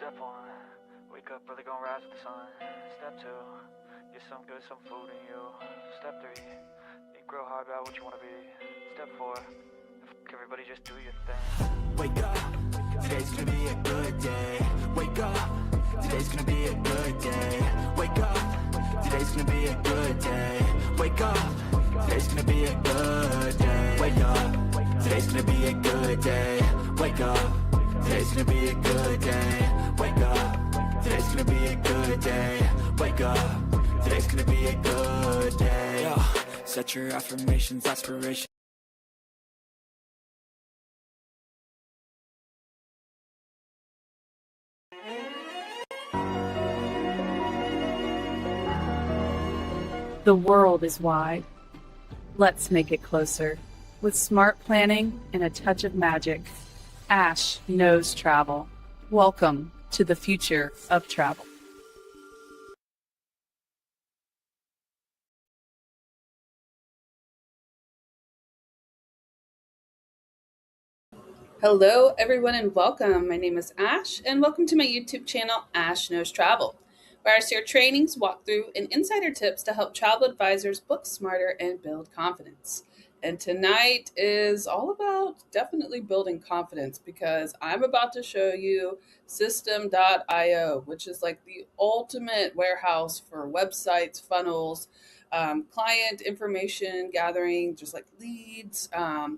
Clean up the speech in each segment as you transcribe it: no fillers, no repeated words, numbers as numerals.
Step one, wake up early, gonna rise with the sun. Step two, get some good, some food in you. Step three, think real hard about what you wanna be. Step four, everybody just do your thing. Wake up, today's gonna be a good day. Wake up, today's gonna be a good day. Wake up, today's gonna be a good day. Wake up, today's gonna be a good day. Wake up, today's gonna be a good day. Wake up, today's gonna be a good day. Wake up, today's gonna be a good day. Wake up, today's gonna be a good day. Yo, set your affirmations, aspirations. The world is wide. Let's make it closer. With smart planning and a touch of magic, Ash knows travel. Welcome to the future of travel. Hello, everyone, and welcome. My name is Ash, and welcome to my YouTube channel, Ash Knows Travel, where I share trainings, walkthrough, and insider tips to help travel advisors book smarter and build confidence. And tonight is all about definitely building confidence because I'm about to show you System.io, which is like the ultimate warehouse for websites, funnels, client information gathering, just like leads.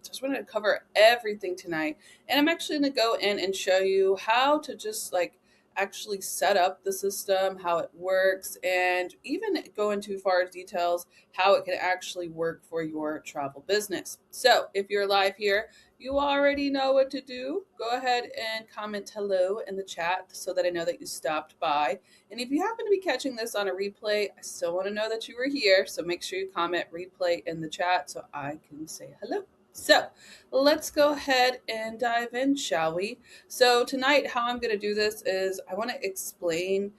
Just wanted to cover everything tonight. And I'm actually going to go in and show you how to just like actually set up the system, how it works, and even go into far details how it can actually work for your travel business. So if you're live here, you already know what to do. Go ahead and comment hello in the chat so that I know that you stopped by. And if you happen to be catching this on a replay, I still want to know that you were here. So make sure you comment replay in the chat so I can say hello. So let's go ahead and dive in, shall we? So tonight, how I'm going to do this is I want to explain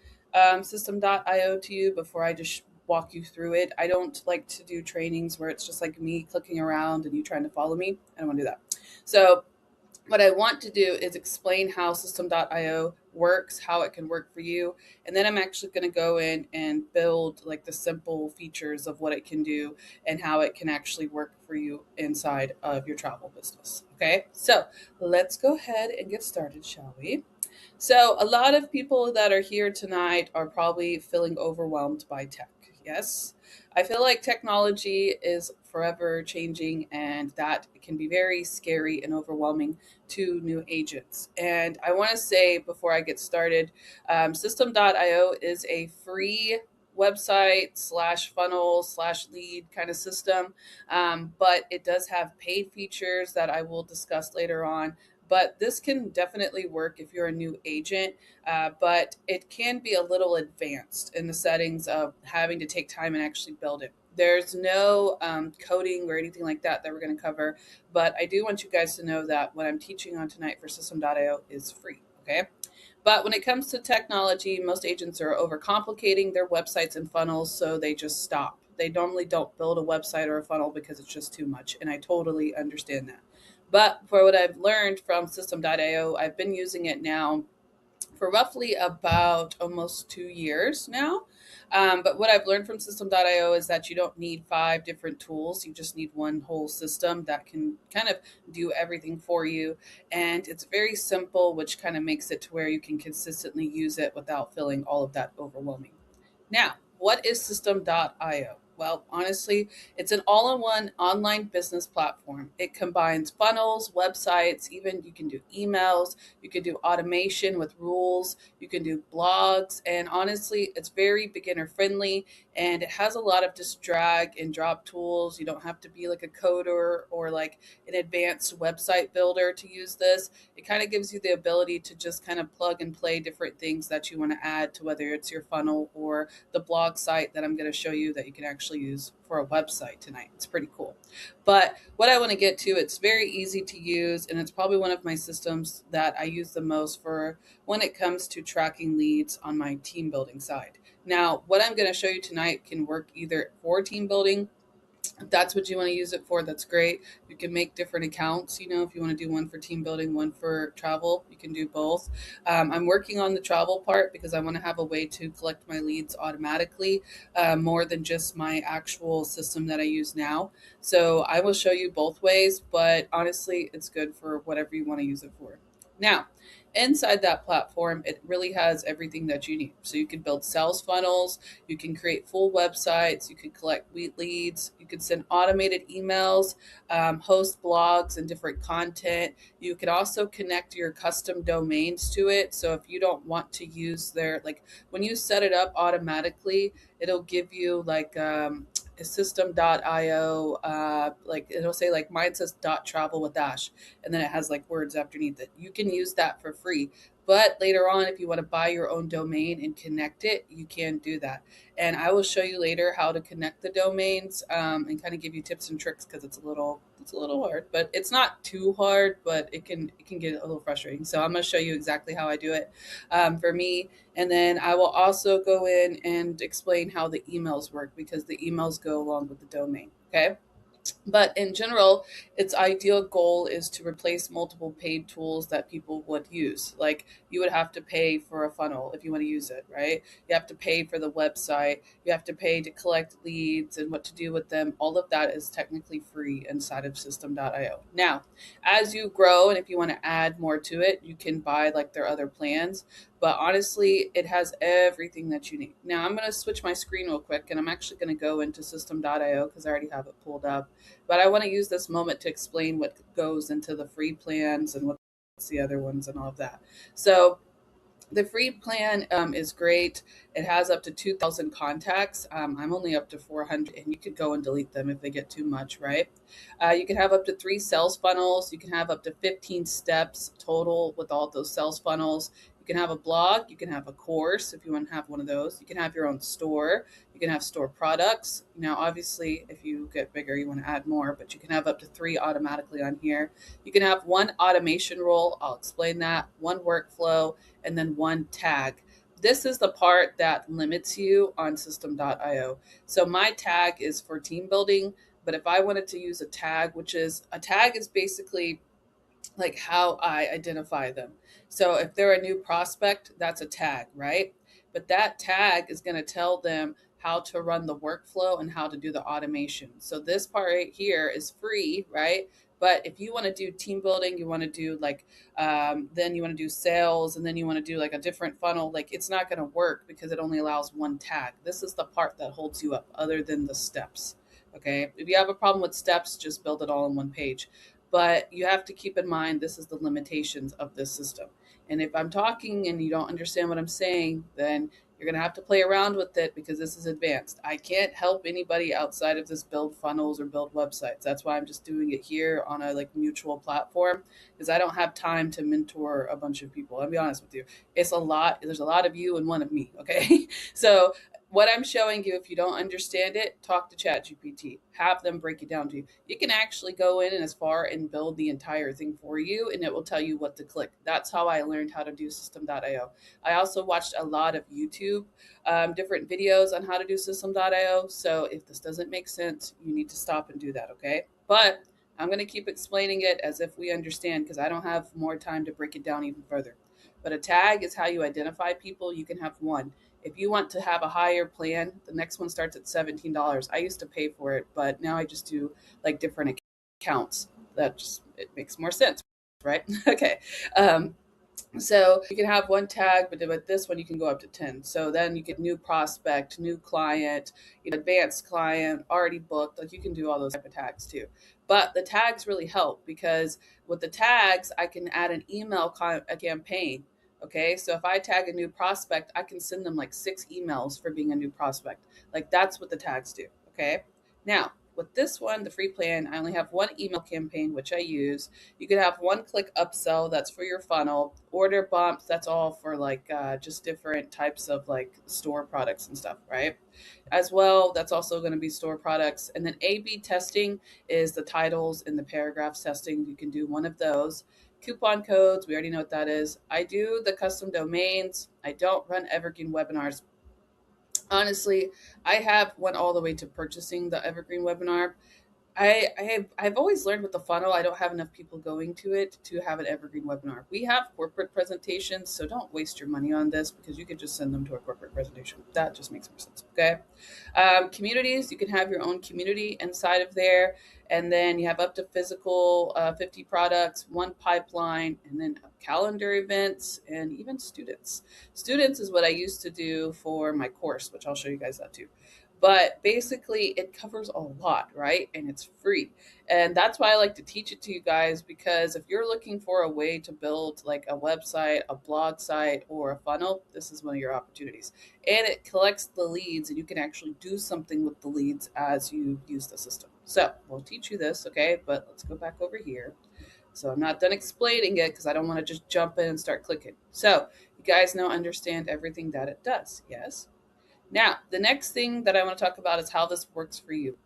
System.io to you before I just walk you through it. I don't like to do trainings where it's just like me clicking around and you trying to follow me. I don't want to do that. So what I want to do is explain how System.io works, how it can work for you. And then I'm actually going to go in and build like the simple features of what it can do and how it can actually work for you inside of your travel business. Okay, so let's go ahead and get started, shall we? So a lot of people that are here tonight are probably feeling overwhelmed by tech. Yes, I feel like technology is forever changing and that can be very scary and overwhelming to new agents. And I want to say before I get started, System.io is a free website slash funnel slash lead kind of system, but it does have paid features that I will discuss later on. But this can definitely work if you're a new agent, but it can be a little advanced in the settings of having to take time and actually build it. There's no coding or anything like that we're going to cover, but I do want you guys to know that what I'm teaching on tonight for System.io is free, okay? But when it comes to technology, most agents are overcomplicating their websites and funnels, so they just stop. They normally don't build a website or a funnel because it's just too much, and I totally understand that. But for what I've learned from System.io, I've been using it now for roughly about almost 2 years now. But what I've learned from System.io is that you don't need 5 different tools. You just need one whole system that can kind of do everything for you. And it's very simple, which kind of makes it to where you can consistently use it without feeling all of that overwhelming. Now, what is System.io? Well, honestly, it's an all in one online business platform. It combines funnels, websites, even you can do emails, you can do automation with rules, you can do blogs, and honestly, it's very beginner friendly and it has a lot of just drag and drop tools. You don't have to be like a coder or like an advanced website builder to use this. It kind of gives you the ability to just kind of plug and play different things that you want to add to whether it's your funnel or the blog site that I'm going to show you that you can actually use for a website tonight. It's pretty cool. But what I want to get to, it's very easy to use, and it's probably one of my systems that I use the most for when it comes to tracking leads on my team building side. Now, what I'm going to show you tonight can work either for team building If that's what you want to use it for, that's great. You can make different accounts. If you want to do one for team building, one for travel, you can do both. I'm working on the travel part because I want to have a way to collect my leads automatically, more than just my actual system that I use now. So I will show you both ways, but honestly, it's good for whatever you want to use it for. Now, inside that platform, it really has everything that you need. So you can build sales funnels, you can create full websites, you can collect leads, you can send automated emails, host blogs and different content. You can also connect your custom domains to it. So if you don't want to use like when you set it up automatically, it'll give you like system.io, like it'll say, like mine says .travel with Ash, and then it has like words underneath it. You can use that for free. But later on, if you want to buy your own domain and connect it, you can do that. And I will show you later how to connect the domains, and kind of give you tips and tricks, because it's a little hard, but it's not too hard, but it can get a little frustrating. So I'm going to show you exactly how I do it, for me. And then I will also go in and explain how the emails work, because the emails go along with the domain. Okay. But in general, its ideal goal is to replace multiple paid tools that people would use. Like, you would have to pay for a funnel if you want to use it, right? You have to pay for the website. You have to pay to collect leads and what to do with them. All of that is technically free inside of System.io. Now, as you grow and if you want to add more to it, you can buy like their other plans. But honestly, it has everything that you need. Now, I'm going to switch my screen real quick, and I'm actually going to go into System.io because I already have it pulled up. But I want to use this moment to explain what goes into the free plans and what's the other ones and all of that. So the free plan, is great. It has up to 2,000 contacts. I'm only up to 400, and you could go and delete them if they get too much, right? You can have up to 3 sales funnels. You can have up to 15 steps total with all those sales funnels. You can have a blog. You can have a course if you want to have one of those. You can have your own store. You can have store products. Now, obviously, if you get bigger, you want to add more, but you can have up to 3 automatically on here. You can have one automation role. I'll explain that. One workflow, and then one tag. This is the part that limits you on System.io. So my tag is for team building, but if I wanted to use a tag, a tag is basically like how I identify them. So if they're a new prospect, that's a tag, right? But that tag is going to tell them how to run the workflow and how to do the automation. So this part right here is free, right? But if you want to do team building, you want to do like, then you want to do sales, and then you want to do like a different funnel, like it's not going to work because it only allows one tag. This is the part that holds you up, other than the steps. Okay. If you have a problem with steps, just build it all on one page. But you have to keep in mind, this is the limitations of this system. And if I'm talking and you don't understand what I'm saying, then you're going to have to play around with it, because this is advanced. I can't help anybody outside of this build funnels or build websites. That's why I'm just doing it here on a like mutual platform, because I don't have time to mentor a bunch of people. I'll be honest with you. It's a lot. There's a lot of you and one of me. Okay. So what I'm showing you, if you don't understand it, talk to ChatGPT. Have them break it down to you. You can actually go in and as far and build the entire thing for you, and it will tell you what to click. That's how I learned how to do System.io. I also watched a lot of YouTube, different videos on how to do System.io. So if this doesn't make sense, you need to stop and do that, okay? But I'm going to keep explaining it as if we understand, because I don't have more time to break it down even further. But a tag is how you identify people. You can have one. If you want to have a higher plan, the next one starts at $17. I used to pay for it, but now I just do like different accounts. It makes more sense, right? Okay. So you can have one tag, but with this one, you can go up to 10. So then you get new prospect, new client, advanced client, already booked. Like, you can do all those type of tags too. But the tags really help, because with the tags, I can add an email a campaign. Okay. So if I tag a new prospect, I can send them like 6 emails for being a new prospect. Like, that's what the tags do. Okay. Now, with this one, the free plan, I only have one email campaign, which I use. You could have one click upsell, that's for your funnel. Order bumps, that's all for like just different types of like store products and stuff, right? As well, that's also going to be store products. And then A/B testing is the titles and the paragraphs testing. You can do one of those. Coupon codes, we already know what that is. I do the custom domains. I don't run evergreen webinars. Honestly, I have went all the way to purchasing the Evergreen webinar. I've always learned with the funnel, I don't have enough people going to it to have an evergreen webinar. We have corporate presentations, so don't waste your money on this because you could just send them to a corporate presentation. That just makes more sense. Okay. Communities, you can have your own community inside of there. And then you have up to physical 50 products, one pipeline, and then calendar events, and even students. Students is what I used to do for my course, which I'll show you guys that too. But basically, it covers a lot, right? And it's free. And that's why I like to teach it to you guys, because if you're looking for a way to build like a website, a blog site, or a funnel, this is one of your opportunities. And it collects the leads, and you can actually do something with the leads as you use the system. So we'll teach you this, okay? But let's go back over here. So I'm not done explaining it because I don't want to just jump in and start clicking. So you guys now understand everything that it does, yes? Now, the next thing that I want to talk about is how this works for you.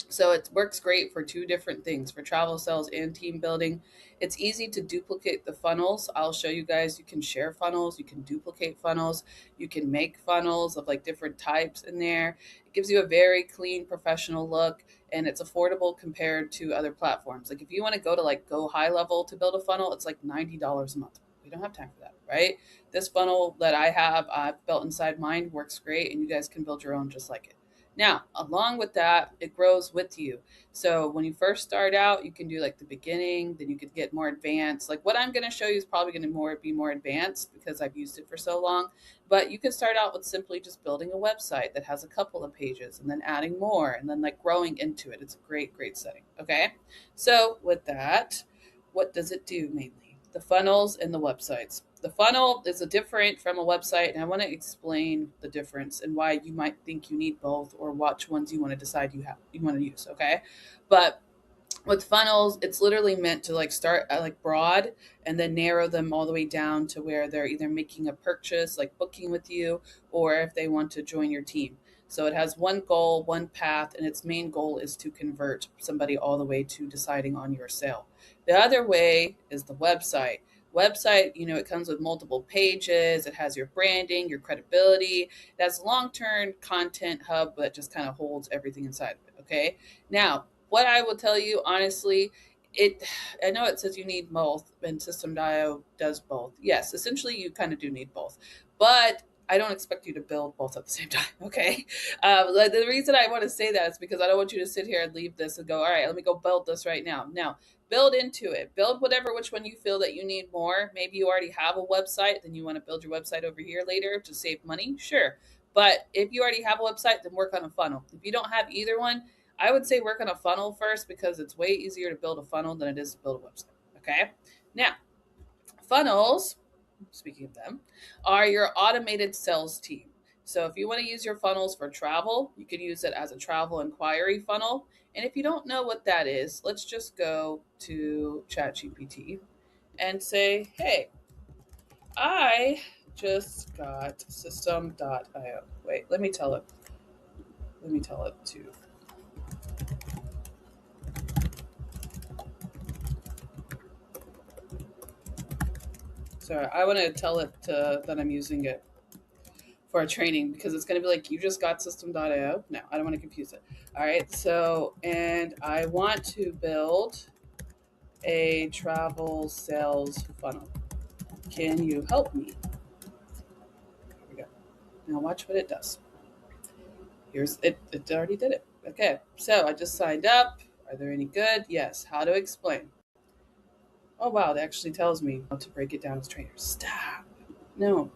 So it works great for two different things, for travel sales and team building. It's easy to duplicate the funnels. I'll show you guys, you can share funnels, you can duplicate funnels, you can make funnels of like different types in there. It gives you a very clean, professional look, and it's affordable compared to other platforms. Like if you want to go to like go high level to build a funnel, it's like $90 a month. We don't have time for that, right? This funnel that I've built inside mine works great, and you guys can build your own just like it. Now, along with that, it grows with you. So when you first start out, you can do like the beginning, then you could get more advanced. Like what I'm going to show you is probably going to be more advanced because I've used it for so long. But you can start out with simply just building a website that has a couple of pages and then adding more and then like growing into it. It's a great, great setting. Okay. So with that, what does it do mainly? The funnels and the websites. The funnel is a different from a website, and I want to explain the difference and why you might think you need both or which ones you want to decide you want to use. Okay, but with funnels, it's literally meant to like start at like broad and then narrow them all the way down to where they're either making a purchase, like booking with you, or if they want to join your team. So it has one goal, one path, and its main goal is to convert somebody all the way to deciding on your sale. The other way is the website. It comes with multiple pages, it has your branding, your credibility, it has a long-term content hub that just kind of holds everything inside of it. Okay, now what I will tell you honestly, I know it says you need both, and System.io does both. Yes, essentially you kind of do need both, but I don't expect you to build both at the same time. Okay. The reason I want to say that is because I don't want you to sit here and leave this and go, all right, let me go build this right now. Now, build into it. Build which one you feel that you need more. Maybe you already have a website, then you want to build your website over here later to save money. Sure. But if you already have a website, then work on a funnel. If you don't have either one, I would say work on a funnel first because it's way easier to build a funnel than it is to build a website. Okay. Now, funnels, speaking of them, are your automated sales team. So if you want to use your funnels for travel, you can use it as a travel inquiry funnel. And if you don't know what that is, let's just go to ChatGPT and say, hey, I just got System.io. Wait, let me tell it to. Sorry, I want to tell it that I'm using it for a training because it's going to be like, you just got System.io. No, I don't want to confuse it. All right. So, and I want to build a travel sales funnel. Can you help me? Here we go. Now watch what it does. Here's it. It already did it. Okay. So I just signed up. Are there any good? Yes. How to explain? Oh, wow. That actually tells me how to break it down as trainers. Stop. No,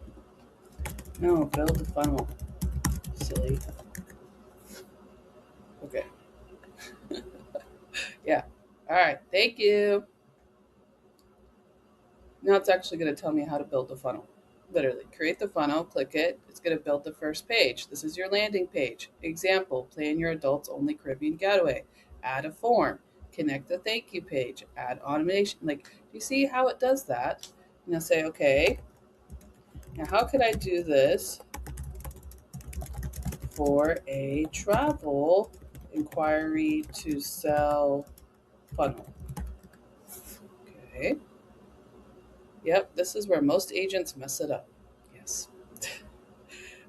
build the funnel. Silly. Okay. Yeah. All right. Thank you. Now it's actually going to tell me how to build the funnel. Literally, create the funnel, click it. It's going to build the first page. This is your landing page. Example, plan your adults only Caribbean getaway. Add a form. Connect the thank you page. Add automation. Like, do you see how it does that? And I'll say, okay, now how could I do this for a travel inquiry to sell funnel? Okay. Yep, this is where most agents mess it up. Yes.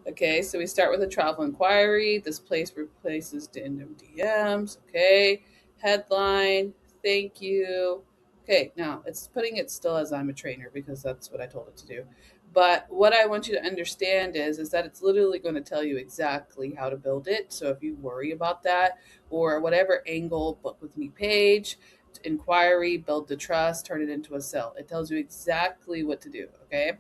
Okay, so we start with a travel inquiry. This place replaces random DMs. Okay, headline, thank you. Okay, now it's putting it still as I'm a trainer because that's what I told it to do. But what I want you to understand is that it's literally going to tell you exactly how to build it. So if you worry about that or whatever angle, book with me page, inquiry, build the trust, turn it into a sell. It tells you exactly what to do. Okay.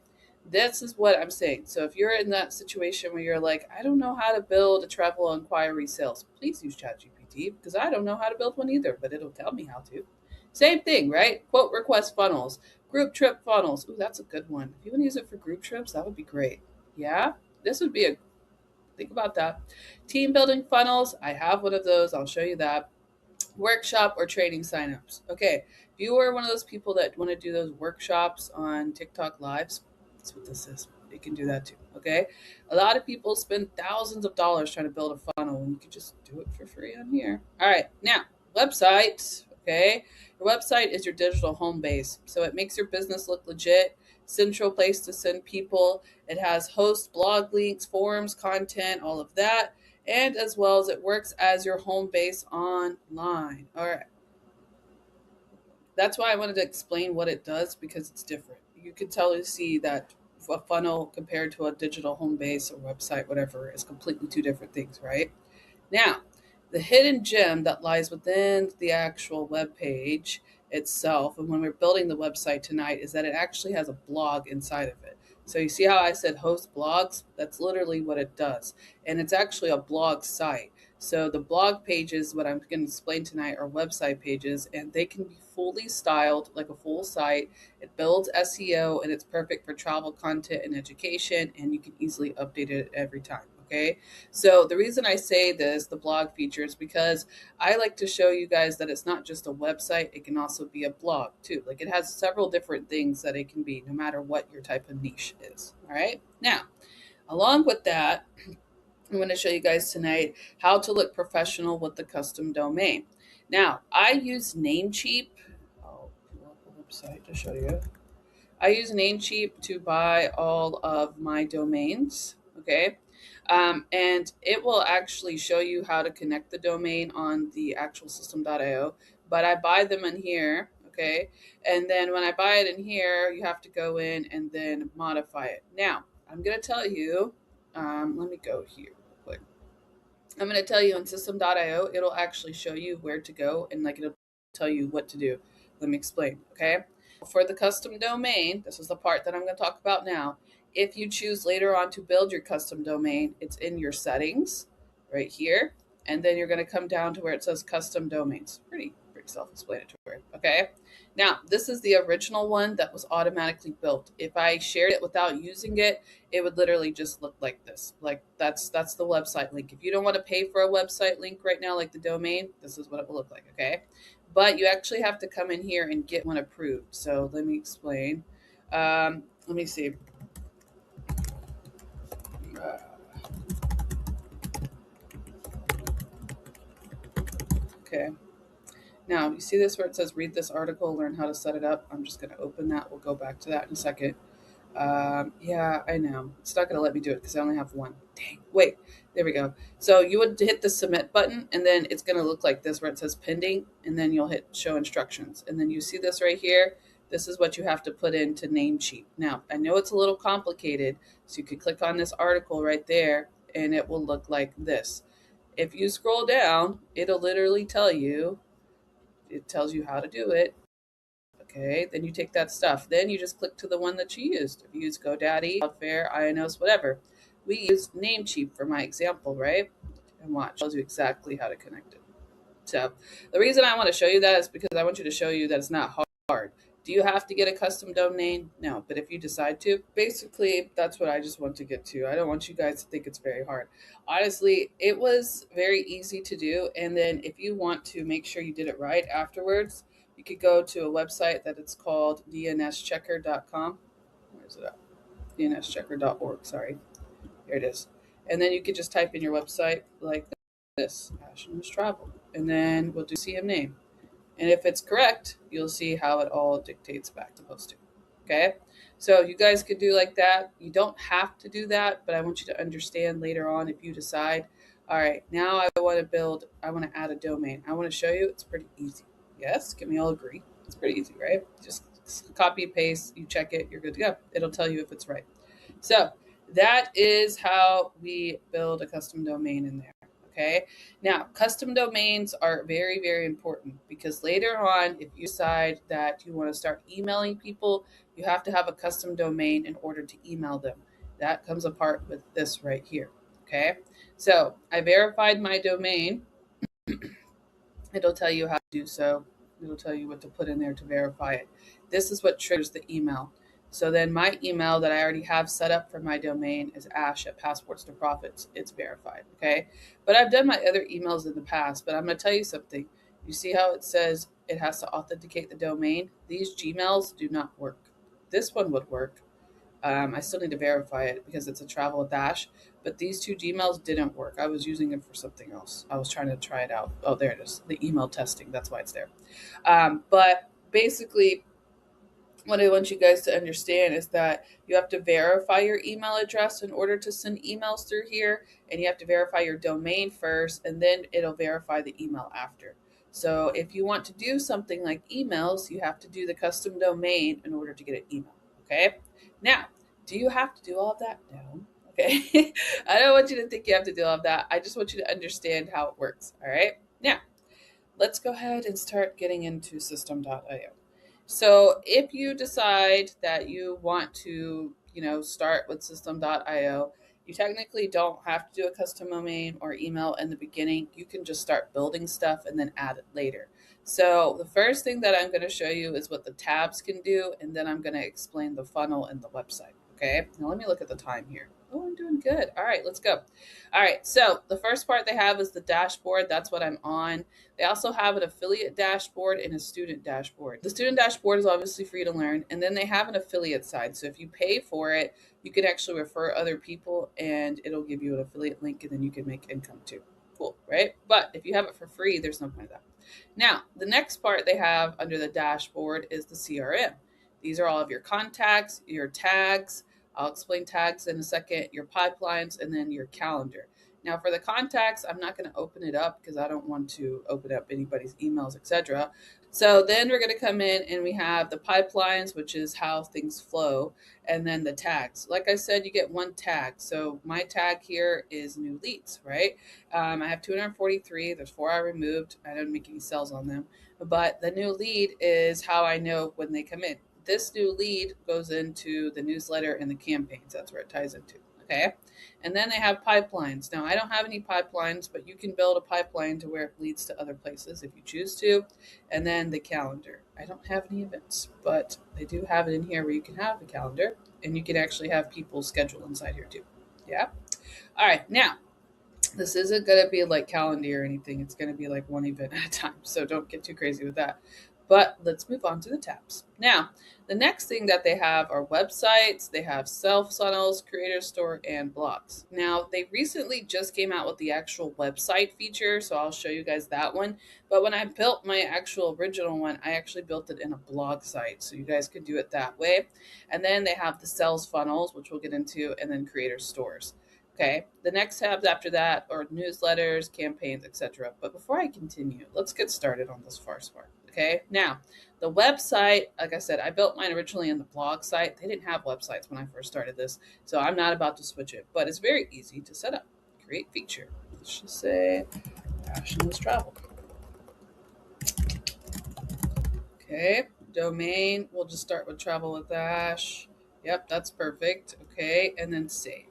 This is what I'm saying. So if you're in that situation where you're like, I don't know how to build a travel inquiry sales, please use ChatGPT because I don't know how to build one either, but it'll tell me how to. Same thing, right? Quote request funnels, group trip funnels. Ooh, that's a good one. If you want to use it for group trips, that would be great. Yeah, this would be a think about that. Team building funnels. I have one of those. I'll show you that. Workshop or training signups. Okay, if you are one of those people that want to do those workshops on TikTok lives, that's what this is. You can do that too. Okay, a lot of people spend thousands of dollars trying to build a funnel, and you can just do it for free on here. All right, now website. Okay, your website is your digital home base, so it makes your business look legit. Central place to send people. It has host, blog links, forums, content, all of that, and as well as it works as your home base online. All right. That's why I wanted to explain what it does because it's different. You can totally see that a funnel compared to a digital home base or website, whatever, is completely two different things, right? Now, the hidden gem that lies within the actual web page itself, and when we're building the website tonight, is that it actually has a blog inside of it. So you see how I said host blogs? That's literally what it does. And it's actually a blog site. So the blog pages, what I'm going to explain tonight, are website pages, and they can be fully styled like a full site. It builds SEO, and it's perfect for travel content and education, and you can easily update it every time. Okay. So the reason I say this, the blog features, because I like to show you guys that it's not just a website, it can also be a blog too. Like it has several different things that it can be, no matter what your type of niche is. All right. Now, along with that, I'm going to show you guys tonight how to look professional with the custom domain. Now, I use Namecheap. I'll pull up a website to show you. I use Namecheap to buy all of my domains. Okay. And it will actually show you how to connect the domain on the actual system.io. But I buy them in here. Okay. And then when I buy it in here, you have to go in and then modify it. Now, I'm going to tell you, let me go here real quick. I'm going to tell you on system.io, it'll actually show you where to go and like it'll tell you what to do. Let me explain. Okay. For the custom domain, this is the part that I'm going to talk about now. If you choose later on to build your custom domain, it's in your settings right here. And then you're going to come down to where it says custom domains. Pretty self-explanatory. Okay. Now, this is the original one that was automatically built. If I shared it without using it, it would literally just look like this. Like that's the website link. If you don't want to pay for a website link right now, like the domain, this is what it will look like. Okay. But you actually have to come in here and get one approved. So let me explain. Let me see. Okay. Now, you see this where it says read this article, learn how to set it up? I'm just going to open that. We'll go back to that in a second. Yeah, I know. It's not going to let me do it because I only have one. Dang. Wait, there we go. So you would hit the submit button, and then it's going to look like this where it says pending, and then you'll hit show instructions. And then you see this right here. This is what you have to put into Namecheap. Now, I know it's a little complicated, so you could click on this article right there, and it will look like this. If you scroll down, it'll literally tell you, it tells you how to do it. Okay, then you take that stuff. Then you just click to the one that you used. If you use GoDaddy, Cloudflare, Ionos, whatever. We use Namecheap for my example, right? And watch, it tells you exactly how to connect it. So the reason I want to show you that is because I want you to show you that it's not hard. Do you have to get a custom domain? No, but if you decide to, basically that's what I just want to get to. I don't want you guys to think it's very hard. Honestly, it was very easy to do. And then if you want to make sure you did it right afterwards, you could go to a website that it's called dnschecker.com. Where is it at? dnschecker.org, sorry. Here it is. And then you could just type in your website like this, Ash Knows Travel. And then we'll do CM name. And if it's correct, you'll see how it all dictates back to posting. Okay. So you guys could do like that. You don't have to do that, but I want you to understand later on if you decide, all right, now I want to add a domain. I want to show you it's pretty easy. Yes, can we all agree? It's pretty easy, right? Just copy, paste, you check it, you're good to go. It'll tell you if it's right. So that is how we build a custom domain in there. Okay. Now, custom domains are very, very important because later on, if you decide that you want to start emailing people, you have to have a custom domain in order to email them. That comes apart with this right here. Okay. So I verified my domain. It'll tell you how to do so. It'll tell you what to put in there to verify it. This is what triggers the email. So then my email that I already have set up for my domain is ash@passports2profits. It's verified, okay? But I've done my other emails in the past, but I'm going to tell you something. You see how it says it has to authenticate the domain? These Gmails do not work. This one would work. I still need to verify it because it's a travel with Ash, but these two Gmails didn't work. I was using it for something else. I was trying to try it out. Oh, there it is. The email testing. That's why it's there. But basically, what I want you guys to understand is that you have to verify your email address in order to send emails through here, and you have to verify your domain first, and then it'll verify the email after. So if you want to do something like emails, you have to do the custom domain in order to get an email. Okay. Now, do you have to do all of that? No. Okay. I don't want you to think you have to do all of that. I just want you to understand how it works. All right. Now, let's go ahead and start getting into system.io. So if you decide that you want to, start with system.io, you technically don't have to do a custom domain or email in the beginning. You can just start building stuff and then add it later. So the first thing that I'm going to show you is what the tabs can do, and then I'm going to explain the funnel and the website. Okay, now let me look at the time here. Oh, I'm doing good. All right, let's go. All right, so the first part they have is the dashboard. That's what I'm on. They also have an affiliate dashboard and a student dashboard. The student dashboard is obviously free to learn, and then they have an affiliate side. So if you pay for it, you can actually refer other people, and it'll give you an affiliate link, and then you can make income too. Cool, right? But if you have it for free, there's no point of that. Now, the next part they have under the dashboard is the CRM. These are all of your contacts, your tags. I'll explain tags in a second, your pipelines, and then your calendar. Now, for the contacts, I'm not going to open it up because I don't want to open up anybody's emails, etc. So then we're going to come in and we have the pipelines, which is how things flow, and then the tags. Like I said, you get one tag. So my tag here is new leads, right? I have 243. There's 4 I removed. I didn't make any sales on them. But the new lead is how I know when they come in. This new lead goes into the newsletter and the campaigns. That's where it ties into. Okay. And then they have pipelines. Now, I don't have any pipelines, but you can build a pipeline to where it leads to other places if you choose to. And then the calendar. I don't have any events, but they do have it in here where you can have the calendar and you can actually have people schedule inside here too. Yeah. All right. Now, this isn't going to be like calendar or anything. It's going to be like one event at a time. So don't get too crazy with that. But let's move on to the tabs. Now, the next thing that they have are websites. They have self funnels, creator store, and blogs. Now, they recently just came out with the actual website feature, so I'll show you guys that one. But when I built my actual original one, I actually built it in a blog site, so you guys could do it that way. And then they have the sales funnels, which we'll get into, and then creator stores. Okay, the next tabs after that are newsletters, campaigns, etc. But before I continue, let's get started on this first part. Okay, now the website, like I said, I built mine originally in the blog site. They didn't have websites when I first started this, so I'm not about to switch it, but it's very easy to set up. Create feature. Let's just say Ash Knows Travel. Okay, domain, we'll just start with Travel with Ash. Yep, that's perfect. Okay, and then save.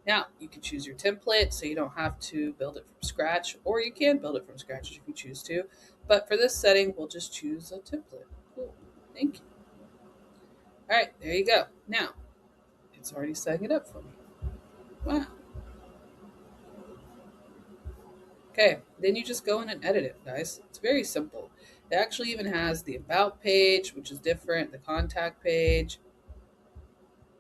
Now, you can choose your template, so you don't have to build it from scratch, or you can build it from scratch if you choose to. But for this setting, we'll just choose a template. Cool. Thank you. All right, there you go. Now, it's already setting it up for me. Wow. Okay, then you just go in and edit it, guys. It's very simple. It actually even has the About page, which is different, the Contact page,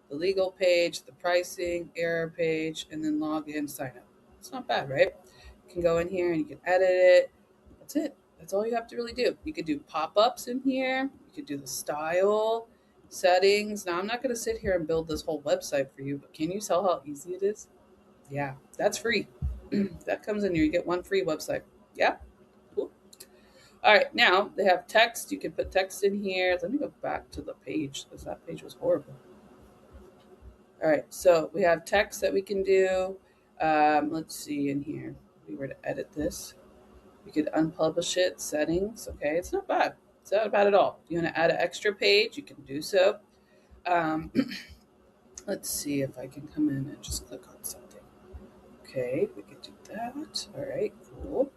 the legal page, the pricing, error page, and then log in, sign up. It's not bad, right? You can go in here and you can edit it. That's it. That's all you have to really do. You could do pop-ups in here. You could do the style. settings. Now, I'm not going to sit here and build this whole website for you, but can you tell how easy it is? Yeah, that's free. That comes in here. You get one free website. Yeah, cool. All right, now they have text. You can put text in here. Let me go back to the page because that page was horrible. All right, so we have text that we can do. Let's see in here. If we were to edit this, we could unpublish it, settings. Okay, it's not bad. It's not bad at all. If you want to add an extra page, you can do so. Um, let's see if I can come in and just click on something. Okay, we could do that. All right, cool.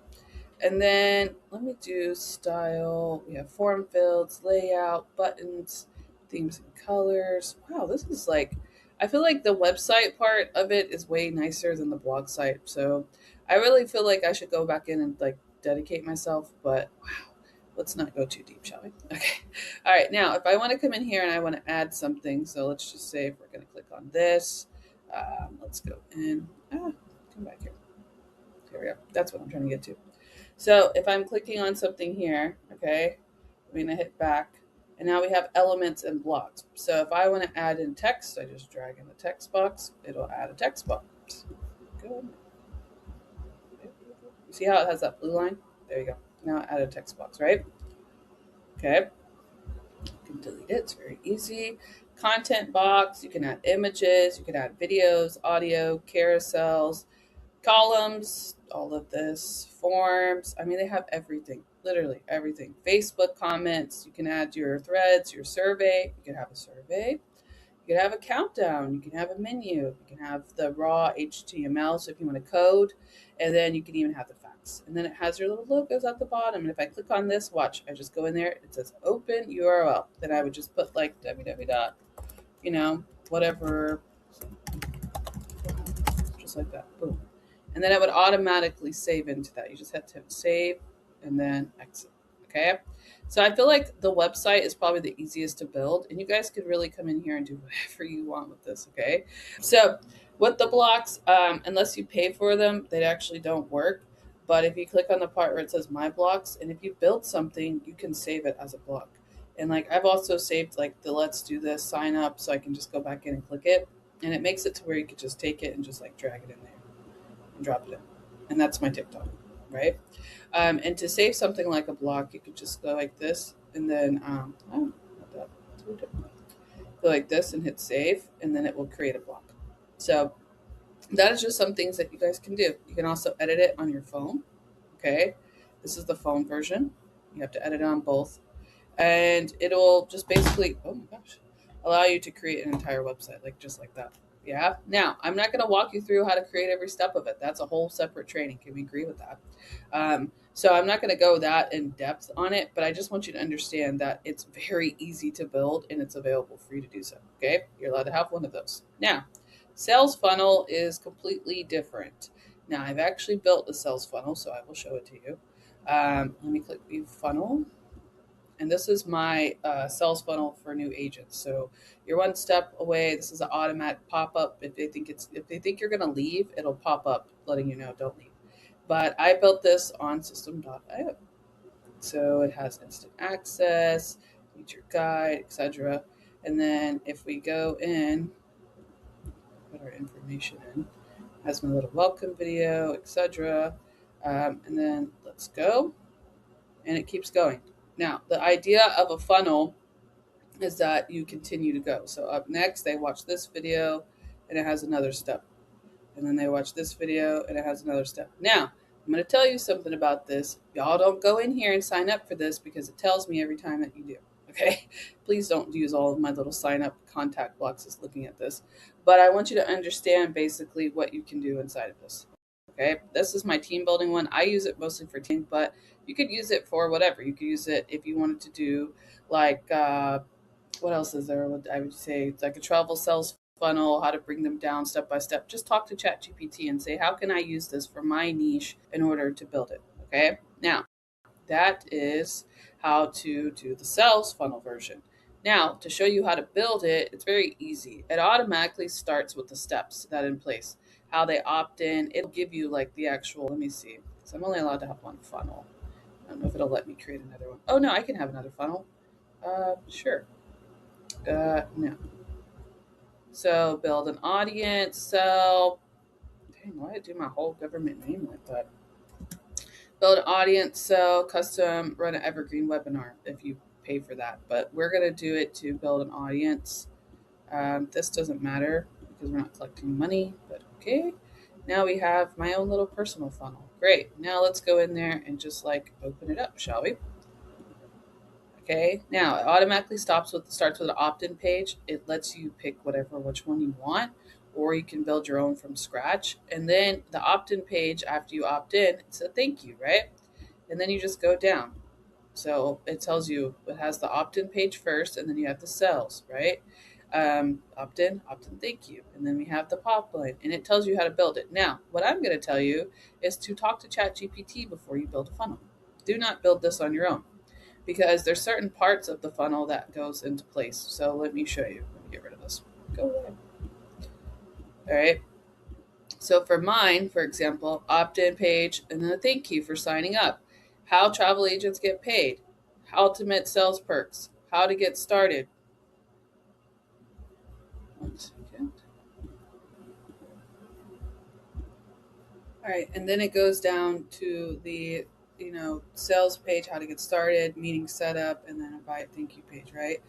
And then let me do style. We have form fields, layout, buttons, themes and colors. Wow, this is like, I feel like the website part of it is way nicer than the blog site. So I really feel like I should go back in and like dedicate myself. But wow, let's not go too deep, shall we? Okay. All right. Now, if I want to come in here and I want to add something, so let's just say if we're going to click on this, let's go in. Come back here. Here we go. That's what I'm trying to get to. So if I'm clicking on something here, okay, I'm going to hit back. And now we have elements and blocks. So if I want to add in text, I just drag in the text box. It'll add a text box. Good. You see how it has that blue line? There you go. Now add a text box, right? Okay. You can delete it. It's very easy. Content box. You can add images. You can add videos, audio, carousels, columns, all of this, forms. I mean, they have everything, literally everything. Facebook comments, you can add your threads, your survey. You can have a survey. You can have a countdown. You can have a menu. You can have the raw HTML, so if you want to code, and then you can even have the facts. And then it has your little logos at the bottom. And if I click on this, watch, I just go in there, it says open URL. Then I would just put like www. Whatever, just like that, boom. And then it would automatically save into that. You just have to hit save and then exit. Okay. So I feel like the website is probably the easiest to build, and you guys could really come in here and do whatever you want with this. Okay. So with the blocks, unless you pay for them, they actually don't work. But if you click on the part where it says my blocks, and if you build something, you can save it as a block. And like I've also saved like the let's do this sign up, so I can just go back in and click it. And it makes it to where you could just take it and just like drag it in there and drop it in. And that's my TikTok, right? And to save something like a block, you could just go like this and then, go like this and hit save, and then it will create a block. So that is just some things that you guys can do. You can also edit it on your phone. Okay. This is the phone version. You have to edit on both. And it'll just basically, oh my gosh, allow you to create an entire website, like just like that. Yeah. Now, I'm not going to walk you through how to create every step of it. That's a whole separate training. Can we agree with that? So I'm not going to go that in depth on it, but I just want you to understand that it's very easy to build and it's available for you to do so. Okay. You're allowed to have one of those. Now, sales funnel is completely different. Now, I've actually built a sales funnel, so I will show it to you. Let me click view funnel. And this is my sales funnel for new agents. So you're one step away. This is an automatic pop-up. If they think you're going to leave, it'll pop up letting you know don't leave. But I built this on system.io. So it has instant access, meet your guide, etc. And then if we go in, put our information in, has my little welcome video, etc. And then let's go. And it keeps going. Now, the idea of a funnel is that you continue to go. So up next, they watch this video and it has another step. And then they watch this video and it has another step. Now, I'm going to tell you something about this. Y'all don't go in here and sign up for this because it tells me every time that you do. Okay? Please don't use all of my little sign up contact boxes looking at this. But I want you to understand basically what you can do inside of this. Okay? This is my team building one. I use it mostly for team, but you could use it for whatever. You could use it if you wanted to do like, what else is there? I would say it's like a travel sales funnel, how to bring them down step by step. Just talk to ChatGPT and say, how can I use this for my niche in order to build it? Okay. Now, that is how to do the sales funnel version. Now, to show you how to build it, it's very easy. It automatically starts with the steps that are in place. How they opt in, it'll give you like the actual, let me see. So I'm only allowed to have one funnel. I don't know if it'll let me create another one. Oh no, I can have another funnel. Sure. No. So build an audience. So, dang, why did I do my whole government name like that? Build an audience, sell, custom, run an evergreen webinar if you pay for that. But we're going to do it to build an audience. This doesn't matter because we're not collecting money, but okay. Now we have my own little personal funnel. Great. Now let's go in there and just like open it up, shall we? Okay. Now it automatically starts with an opt-in page. It lets you pick which one you want, or you can build your own from scratch. And then the opt-in page, after you opt in, it's a thank you, right? And then you just go down. So it tells you it has the opt-in page first, and then you have the cells, right? Opt-in, thank you. And then we have the pop line, and it tells you how to build it. Now, what I'm going to tell you is to talk to ChatGPT before you build a funnel. Do not build this on your own because there's certain parts of the funnel that goes into place. So let me show you. Let me get rid of this. Go away. All right. So for mine, for example, opt-in page, and then a thank you for signing up. How travel agents get paid. Ultimate sales perks. How to get started. 1 second. All right, and then it goes down to the sales page, how to get started, meeting setup, and then a buy thank you page, right?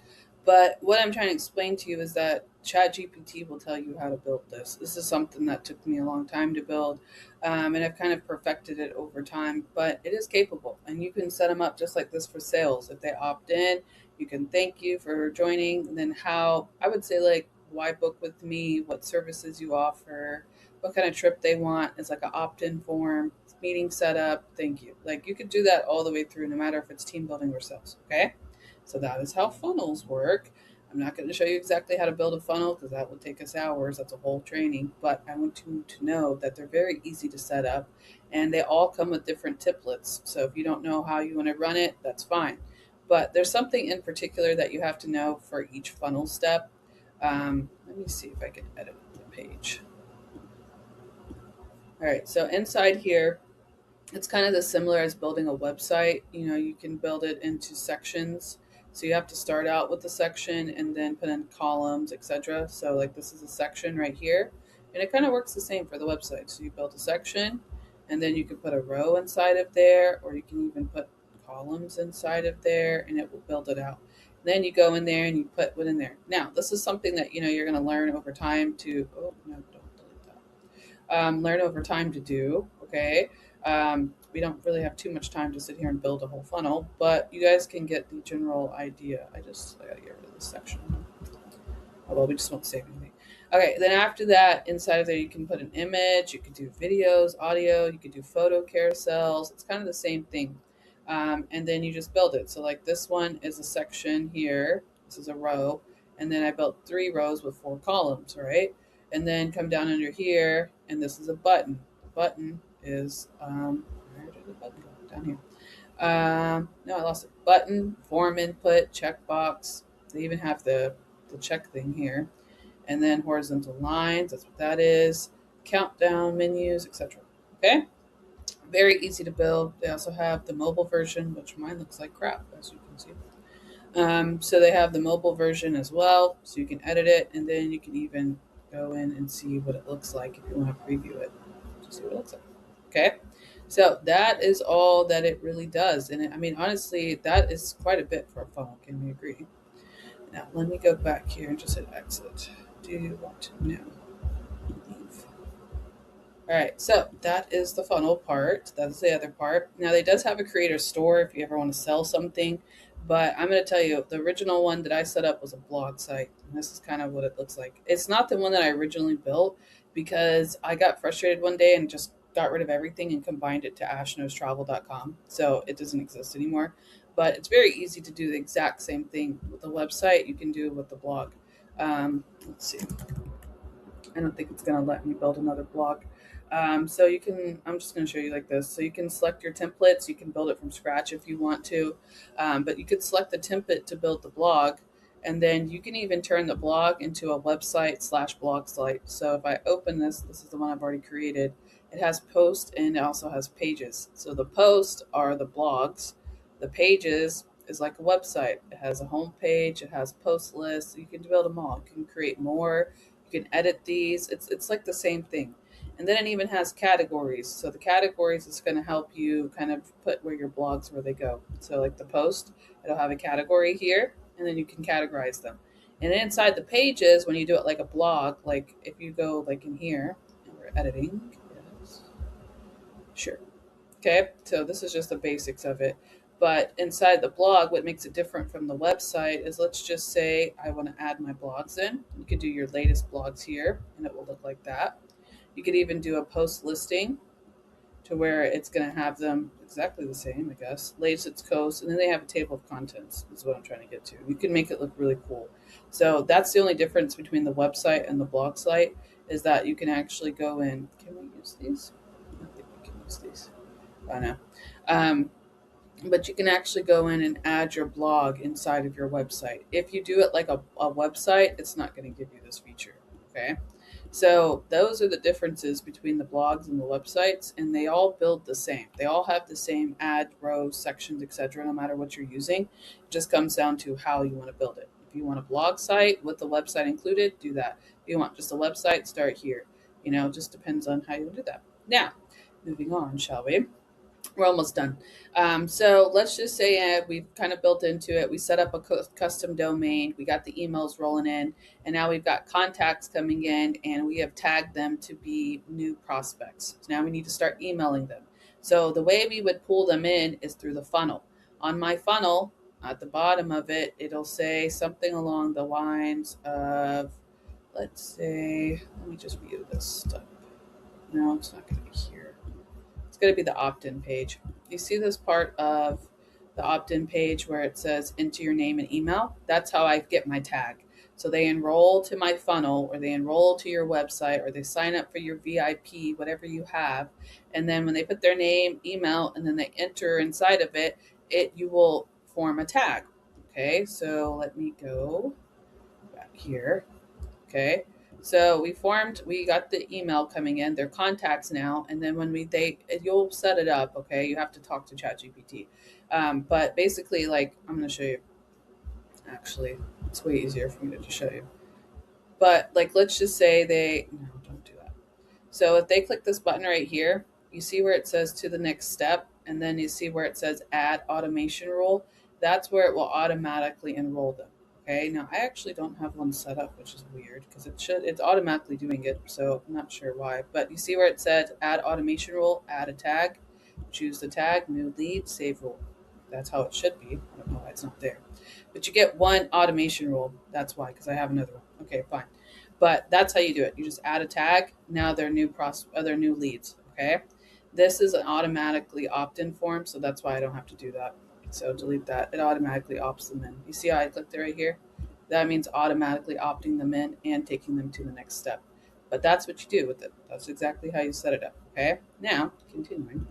But what I'm trying to explain to you is that ChatGPT will tell you how to build this. This is something that took me a long time to build, and I've kind of perfected it over time, but it is capable. And you can set them up just like this for sales. If they opt in, you can thank you for joining, and then how, I would say like, why book with me, what services you offer, what kind of trip they want. It's like an opt-in form, meeting setup, thank you. Like you could do that all the way through, no matter if it's team building or sales, okay? So that is how funnels work. I'm not going to show you exactly how to build a funnel because that would take us hours. That's a whole training. But I want you to know that they're very easy to set up and they all come with different templates. So if you don't know how you want to run it, that's fine. But there's something in particular that you have to know for each funnel step. Let me see if I can edit the page. All right, so inside here, it's kind of the similar as building a website. You can build it into sections. So you have to start out with the section and then put in columns, etc. So like this is a section right here. And it kind of works the same for the website. So you build a section and then you can put a row inside of there, or you can even put columns inside of there and it will build it out. Then you go in there and you put what in there. Now, this is something that you're going to learn over time to, oh, no, don't delete that. Learn over time to do, okay? We don't really have too much time to sit here and build a whole funnel, but you guys can get the general idea. I gotta get rid of this section. Oh, well, we just won't save anything. Okay, then after that, inside of there, you can put an image, you could do videos, audio, you could do photo carousels. It's kind of the same thing. And then you just build it. So like this one is a section here. This is a row. And then I built 3 rows with 4 columns, right? And then come down under here, and this is a button. The button is, where did the button go? Down here. No, I lost it. Button, form input, checkbox. They even have the check thing here. And then horizontal lines, that's what that is. Countdown menus, etc. Okay? Very easy to build. They also have the mobile version, which mine looks like crap, as you can see. So they have the mobile version as well, so you can edit it, and then you can even go in and see what it looks like if you want to preview it to see what it looks like. Okay? So that is all that it really does. And honestly, that is quite a bit for a funnel. Can we agree? Now, let me go back here and just hit exit. Do you want to know? Leave. All right, so that is the funnel part. That's the other part. Now, they does have a creator store if you ever want to sell something. But I'm going to tell you, the original one that I set up was a blog site. And this is kind of what it looks like. It's not the one that I originally built because I got frustrated one day and just got rid of everything and combined it to ashknowstravel.com. So it doesn't exist anymore. But it's very easy to do the exact same thing with the website you can do with the blog. Let's see. I don't think it's going to let me build another blog. So you can, I'm just going to show you like this. So you can select your templates. You can build it from scratch if you want to. But you could select the template to build the blog. And then you can even turn the blog into a website/blog site. So if I open this is the one I've already created. It has posts and it also has pages. So the posts are the blogs. The pages is like a website. It has a home page, it has post lists. You can build them all. You can create more. You can edit these. It's like the same thing. And then it even has categories. So the categories is going to help you kind of put where your blogs where they go. So like the post, it'll have a category here, and then you can categorize them. And inside the pages, when you do it like a blog, like if you go like in here, and we're editing, yes, sure. Okay, so this is just the basics of it. But inside the blog, what makes it different from the website is, let's just say I want to add my blogs in. You could do your latest blogs here, and it will look like that. You could even do a post listing to where it's going to have them exactly the same, I guess. Latest posts, and then they have a table of contents, is what I'm trying to get to. You can make it look really cool. So that's the only difference between the website and the blog site, is that you can actually go in. Can we use these? I think we can use these. Oh no. But you can actually go in and add your blog inside of your website. If you do it like a website, it's not going to give you this feature. Okay. So those are the differences between the blogs and the websites, and they all build the same. They all have the same ad rows, sections, etc. No matter what you're using, it just comes down to how you want to build it. If you want a blog site with the website included, do that. If you want just a website, start here. It just depends on how you do that. Now, moving on, shall we? We're almost done. So let's just say we've kind of built into it. We set up a custom domain. We got the emails rolling in, and now we've got contacts coming in, and we have tagged them to be new prospects. So now we need to start emailing them. So the way we would pull them in is through the funnel. On my funnel, at the bottom of it, it'll say something along the lines of, let's say, let me just view this stuff. No, it's not going to be here. It's going to be the opt-in page. You see this part of the opt-in page where it says enter your name and email? That's how I get my tag. So they enroll to my funnel, or they enroll to your website, or they sign up for your VIP, whatever you have. And then when they put their name, email, and then they enter inside of it, you will form a tag. Okay, so let me go back here. Okay. So we got the email coming in, their contacts now, and then when you'll set it up, okay? You have to talk to ChatGPT. But basically, like, I'm going to show you. Actually, it's way easier for me to just show you. But, like, let's just say no, don't do that. So if they click this button right here, you see where it says to the next step, and then you see where it says add automation rule. That's where it will automatically enroll them. Okay, now I actually don't have one set up, which is weird because it's automatically doing it, so I'm not sure why. But you see where it said add automation rule, add a tag, choose the tag, new lead, save rule. That's how it should be. I don't know why it's not there. But you get one automation rule. That's why, because I have another one. Okay, fine. But that's how you do it. You just add a tag. Now they're new leads. Okay, this is an automatically opt-in form, so that's why I don't have to do that. So delete that. It automatically opts them in. You see how I clicked it right here? That means automatically opting them in and taking them to the next step. But that's what you do with it. That's exactly how you set it up. Okay? Now, continuing.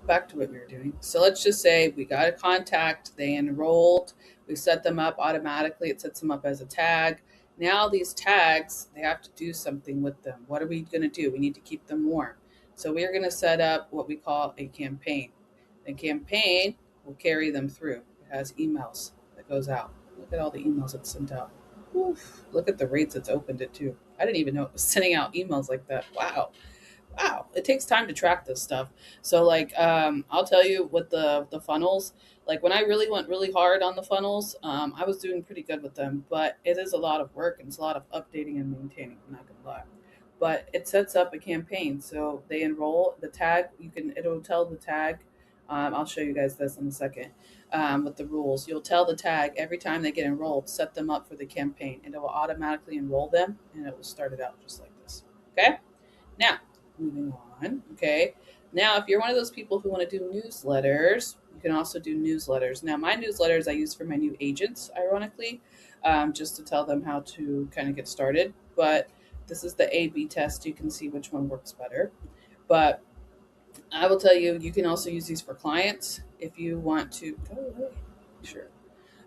Back to what we were doing. So let's just say we got a contact. They enrolled. We set them up automatically. It sets them up as a tag. Now these tags, they have to do something with them. What are we going to do? We need to keep them warm. So we're going to set up what we call a campaign. The campaign will carry them through. It has emails that goes out. Look at all the emails it's sent out. Oof. Look at the rates it's opened it to. I didn't even know it was sending out emails like that. Wow. It takes time to track this stuff. So like, I'll tell you with the funnels, like when I really went really hard on the funnels, I was doing pretty good with them, but it is a lot of work and it's a lot of updating and maintaining. I'm not gonna lie. But it sets up a campaign. So they enroll the tag. It'll tell the tag. I'll show you guys this in a second with the rules. You'll tell the tag every time they get enrolled, set them up for the campaign, and it will automatically enroll them, and it will start it out just like this. Okay? Now, moving on. Okay? Now, if you're one of those people who want to do newsletters, you can also do newsletters. Now, my newsletters I use for my new agents, ironically, just to tell them how to kind of get started. But this is the A/B test. You can see which one works better. But I will tell you, you can also use these for clients if you want to. Go away. Sure.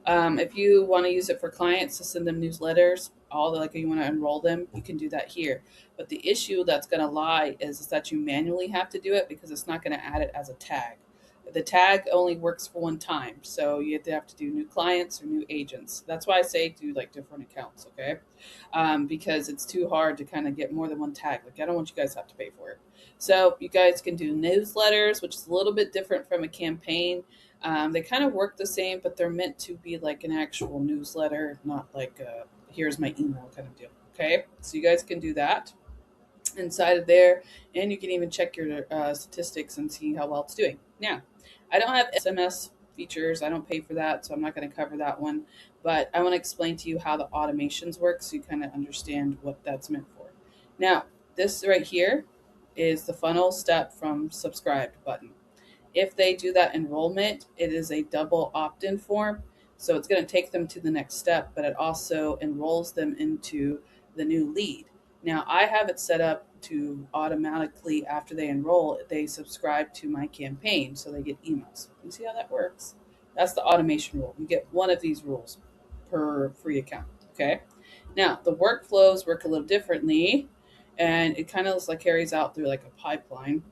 If you want to use it for clients to send them newsletters, you want to enroll them, you can do that here. But the issue that's going to lie is that you manually have to do it because it's not going to add it as a tag. the tag only works for one time. So you have to do new clients or new agents. That's why I say do like different accounts, okay? Because it's too hard to kind of get more than one tag. Like I don't want you guys to have to pay for it. So you guys can do newsletters, which is a little bit different from a campaign. They kind of work the same, but they're meant to be like an actual newsletter, not like here's my email kind of deal. Okay, so you guys can do that inside of there, and you can even check your statistics and see how well it's doing. Now, I don't have SMS features. I don't pay for that, so I'm not going to cover that one. But I want to explain to you how the automations work so you kind of understand what that's meant for. Now, this right here is the funnel step from subscribed button. If they do that enrollment, it is a double opt-in form. So it's going to take them to the next step, but it also enrolls them into the new lead. Now, I have it set up to automatically, after they enroll, they subscribe to my campaign, so they get emails. You see how that works? That's the automation rule. You get one of these rules per free account, okay? Now, the workflows work a little differently, and it kind of like carries out through like a pipeline.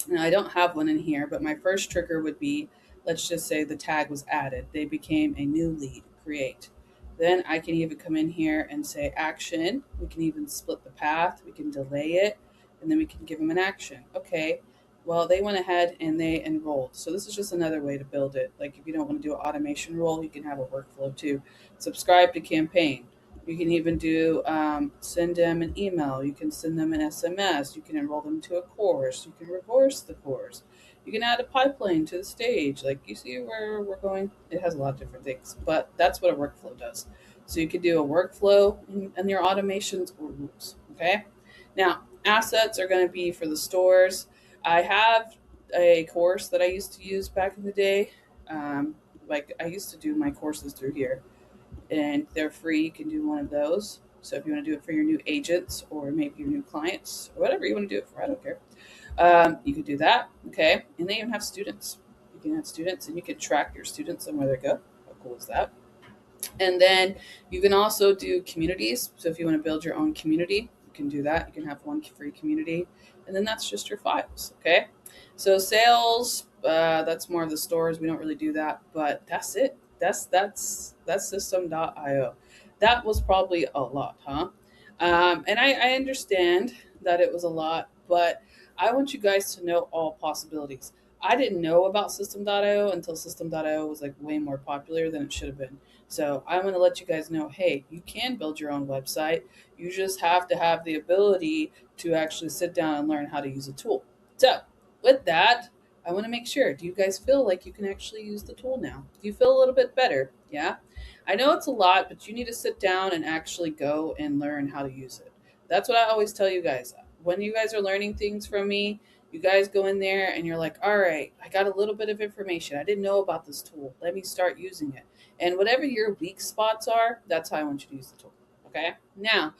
Now, I don't have one in here, but my first trigger would be, let's just say the tag was added. They became a new lead, create. Then I can even come in here and say action. We can even split the path. We can delay it, and then we can give them an action. Okay, well, they went ahead and they enrolled. So this is just another way to build it. Like if you don't want to do an automation role, you can have a workflow too. Subscribe to campaign. You can even do send them an email. You can send them an SMS. You can enroll them to a course. You can reverse the course. You can add a pipeline to the stage. Like you see where we're going? It has a lot of different things, but that's what a workflow does. So you could do a workflow and your automations or rules. Okay. Now, assets are going to be for the stores. I have a course that I used to use back in the day. Like I used to do my courses through here, and they're free. You can do one of those. So if you want to do it for your new agents or maybe your new clients or whatever you want to do it for, I don't care. You can do that, okay? And they even have students. You can have students, and you can track your students and where they go. How cool is that? And then you can also do communities. So if you want to build your own community, you can do that. You can have one free community, and then that's just your files, okay? So sales, that's more of the stores. We don't really do that, but that's it. That's System.io. That was probably a lot, huh? And I understand that it was a lot, but I want you guys to know all possibilities. I didn't know about System.io until System.io was like way more popular than it should have been. So I'm going to let you guys know, hey, you can build your own website. You just have to have the ability to actually sit down and learn how to use a tool. So with that, I want to make sure, do you guys feel like you can actually use the tool now? Do you feel a little bit better? Yeah. I know it's a lot, but you need to sit down and actually go and learn how to use it. That's what I always tell you guys. When you guys are learning things from me, you guys go in there and you're like, all right, I got a little bit of information. I didn't know about this tool. Let me start using it. And whatever your weak spots are, that's how I want you to use the tool. Okay. Now,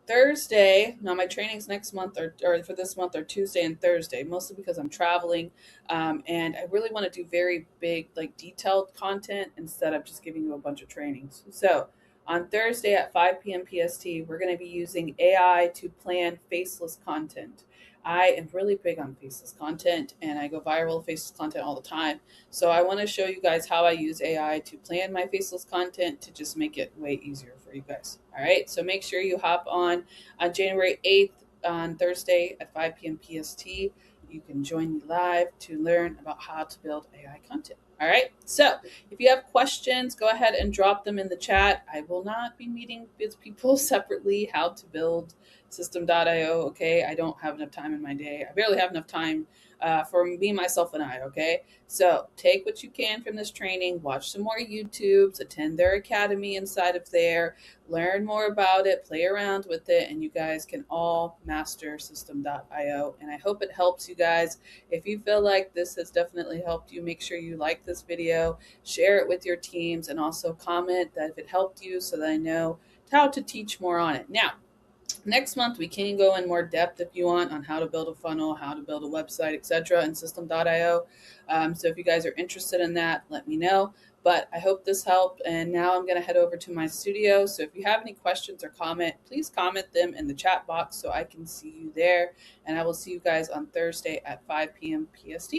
Thursday, now my trainings next month or for this month are Tuesday and Thursday, mostly because I'm traveling. And I really want to do very big, like detailed content instead of just giving you a bunch of trainings. So on Thursday at 5 p.m. PST, we're going to be using AI to plan faceless content. I am really big on faceless content, and I go viral faceless content all the time. So I want to show you guys how I use AI to plan my faceless content to just make it way easier for you guys. All right. So make sure you hop on January 8th on Thursday at 5 p.m. PST. You can join me live to learn about how to build AI content. All right. So if you have questions, go ahead and drop them in the chat. I will not be meeting with people separately how to build System.io. Okay. I don't have enough time in my day. I barely have enough time for me, myself, and I. Okay. So take what you can from this training, watch some more YouTubes, attend their academy inside of there, learn more about it, play around with it, and you guys can all master System.io. And I hope it helps you guys. If you feel like this has definitely helped you, make sure you like this video, share it with your teams, and also comment that if it helped you so that I know how to teach more on it. Now, next month, we can go in more depth if you want on how to build a funnel, how to build a website, etc. in System.io. So if you guys are interested in that, let me know. But I hope this helped. And now I'm going to head over to my studio. So if you have any questions or comment, please comment them in the chat box so I can see you there. And I will see you guys on Thursday at 5 p.m. PST.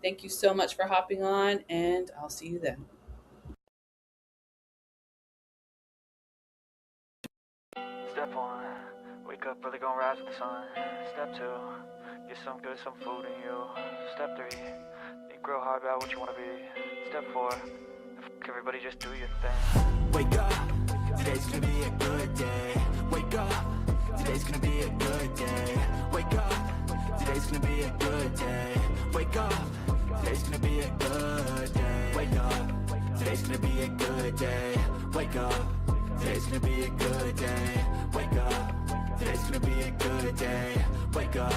Thank you so much for hopping on, and I'll see you then. Step 1, wake up early, gonna rise with the sun. Step 2, get some good, some food in you. Step 3, think real hard about what you wanna be. Step 4, everybody just do your thing. Wake up, today's gonna be a good day. Wake up, today's gonna be a good day. Wake up, today's gonna be a good day. Wake up, today's gonna be a good day. Wake up, today's gonna be a good day. Wake up, today's gonna be a good day. Wake up, today's gonna be a good day. Wake up,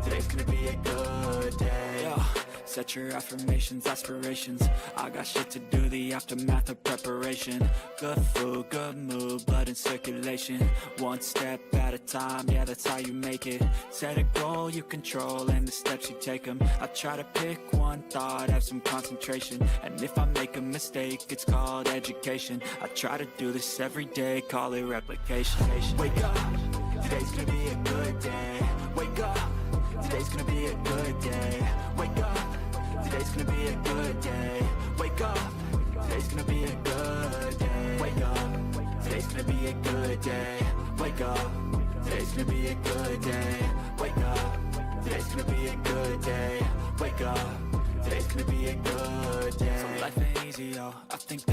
today's gonna be a good day. Yo. Set your affirmations, aspirations. I got shit to do, the aftermath of preparation. Good food, good mood, blood in circulation. One step at a time, yeah, that's how you make it. Set a goal you control and the steps you take them. I try to pick one thought, have some concentration. And if I make a mistake, it's called education. I try to do this every day, call it replication. Wake up, today's gonna be a good day. Wake up, today's gonna be a good day. Wake up, today's gonna be a good day. Wake up, today's gonna be a good day. Wake up, today's gonna be a good day. Wake up, today's gonna be a good day. Wake up, today's gonna be a good day. Wake up, today's gonna be a good day. So life ain't easy, yo. I think that